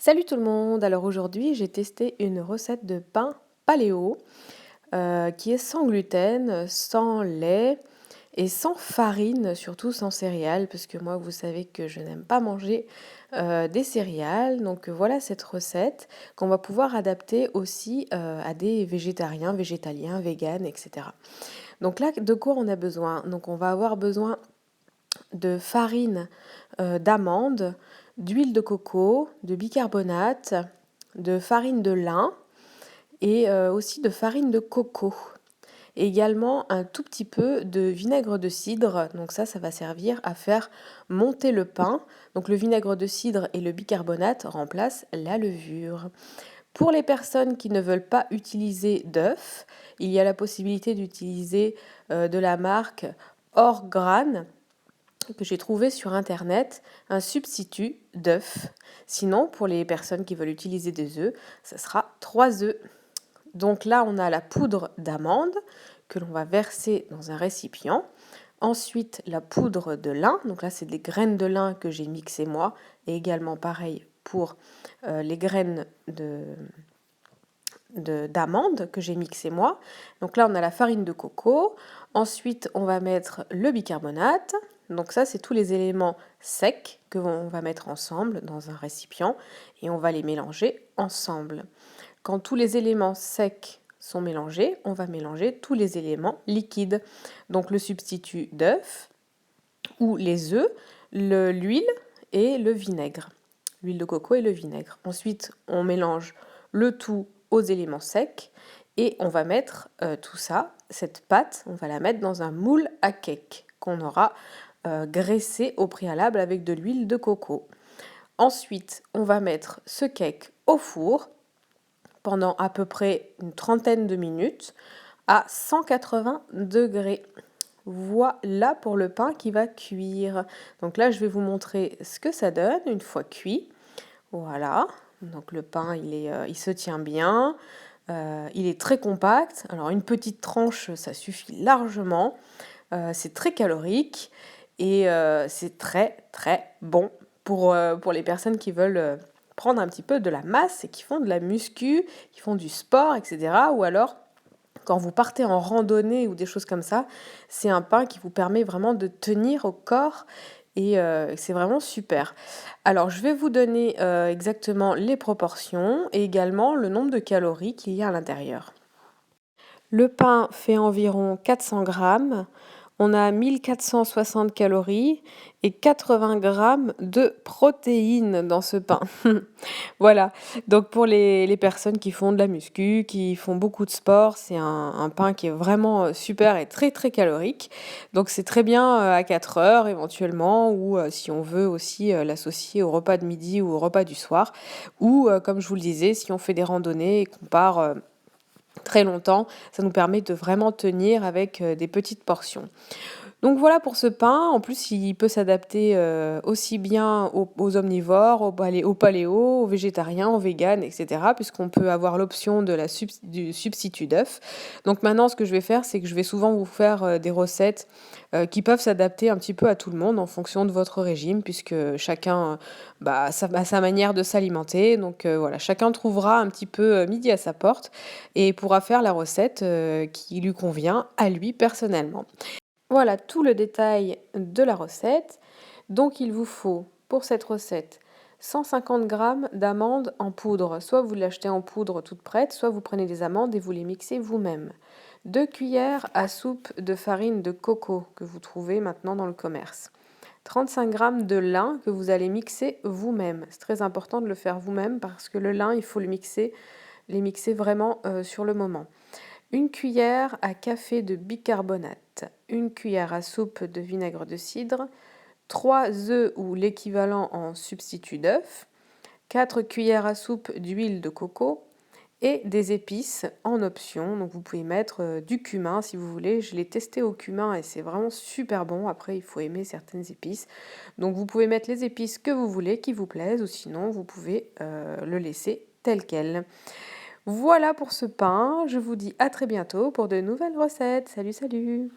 Salut tout le monde! Alors aujourd'hui, j'ai testé une recette de pain paléo qui est sans gluten, sans lait et sans farine, surtout sans céréales, parce que moi, vous savez que je n'aime pas manger des céréales. Donc voilà cette recette qu'on va pouvoir adapter aussi à des végétariens, végétaliens, véganes, etc. Donc là, de quoi on a besoin? Donc on va avoir besoin de farine d'amande, d'huile de coco, de bicarbonate, de farine de lin et aussi de farine de coco. Et également un tout petit peu de vinaigre de cidre, donc ça va servir à faire monter le pain. Donc le vinaigre de cidre et le bicarbonate remplacent la levure. Pour les personnes qui ne veulent pas utiliser d'œufs, il y a la possibilité d'utiliser de la marque Orgran, que j'ai trouvé sur internet, un substitut d'œufs. Sinon, pour les personnes qui veulent utiliser des œufs, ça sera 3 œufs. Donc là, on a la poudre d'amande que l'on va verser dans un récipient. Ensuite, la poudre de lin. Donc là, c'est des graines de lin que j'ai mixées moi. Et également pareil pour les graines d'amande que j'ai mixées moi. Donc là, on a la farine de coco. Ensuite, on va mettre le bicarbonate. Donc ça, c'est tous les éléments secs que l'on va mettre ensemble dans un récipient et on va les mélanger ensemble. Quand tous les éléments secs sont mélangés, on va mélanger tous les éléments liquides. Donc le substitut d'œuf ou les œufs, l'huile et le vinaigre. L'huile de coco et le vinaigre. Ensuite, on mélange le tout aux éléments secs et on va mettre tout ça, cette pâte, on va la mettre dans un moule à cake qu'on aura graissé au préalable avec de l'huile de coco. Ensuite, on va mettre ce cake au four pendant à peu près une trentaine de minutes à 180 degrés. Voilà pour le pain qui va cuire. Donc là, je vais vous montrer ce que ça donne une fois cuit. Voilà, donc le pain, il se tient bien, il est très compact. Alors une petite tranche, ça suffit largement. C'est très calorique et c'est très très bon pour les personnes qui veulent prendre un petit peu de la masse et qui font de la muscu, qui font du sport, etc. Ou alors quand vous partez en randonnée ou des choses comme ça, c'est un pain qui vous permet vraiment de tenir au corps et c'est vraiment super. Alors je vais vous donner exactement les proportions et également le nombre de calories qu'il y a à l'intérieur. Le pain fait environ 400 grammes. On a 1460 calories et 80 grammes de protéines dans ce pain. Voilà, donc pour les personnes qui font de la muscu, qui font beaucoup de sport, c'est un pain qui est vraiment super et très très calorique. Donc c'est très bien à 4 heures éventuellement, ou si on veut aussi l'associer au repas de midi ou au repas du soir, ou comme je vous le disais, si on fait des randonnées et qu'on part très longtemps, ça nous permet de vraiment tenir avec des petites portions. Donc voilà pour ce pain. En plus, il peut s'adapter aussi bien aux omnivores, aux paléos, aux végétariens, aux véganes, etc. Puisqu'on peut avoir l'option du substitut d'œuf. Donc maintenant, ce que je vais faire, c'est que je vais souvent vous faire des recettes qui peuvent s'adapter un petit peu à tout le monde en fonction de votre régime, puisque chacun a sa manière de s'alimenter. Donc voilà, chacun trouvera un petit peu midi à sa porte et pourra faire la recette qui lui convient à lui personnellement. Voilà tout le détail de la recette. Donc il vous faut pour cette recette 150 g d'amandes en poudre. Soit vous l'achetez en poudre toute prête, soit vous prenez des amandes et vous les mixez vous-même. 2 cuillères à soupe de farine de coco que vous trouvez maintenant dans le commerce. 35 g de lin que vous allez mixer vous-même. C'est très important de le faire vous-même parce que le lin, il faut les mixer vraiment sur le moment. 1 cuillère à café de bicarbonate, 1 cuillère à soupe de vinaigre de cidre, 3 œufs ou l'équivalent en substitut d'œuf, 4 cuillères à soupe d'huile de coco et des épices en option. Donc vous pouvez mettre du cumin si vous voulez. Je l'ai testé au cumin et c'est vraiment super bon. Après, il faut aimer certaines épices. Donc vous pouvez mettre les épices que vous voulez, qui vous plaisent, ou sinon vous pouvez le laisser tel quel. Voilà pour ce pain, je vous dis à très bientôt pour de nouvelles recettes. Salut, salut!